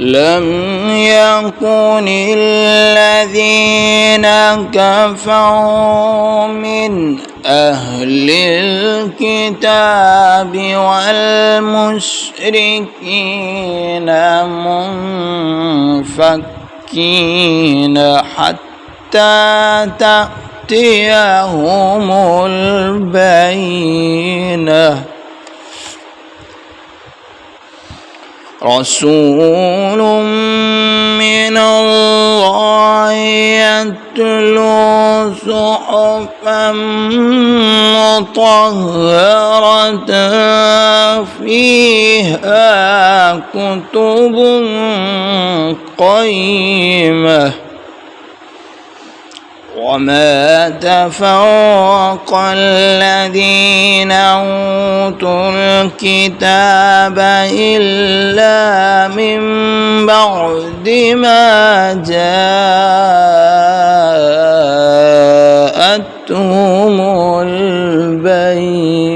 لم يكن الذين كفروا من أهل الكتاب والمشركين منفكين حتى تأتيهم البينة رسول من الله يتلو صحفا مطهرة فيها كتب قيمة وما تفرق الذين أوتوا الكتاب إلا من بعد ما جاءتهم البينة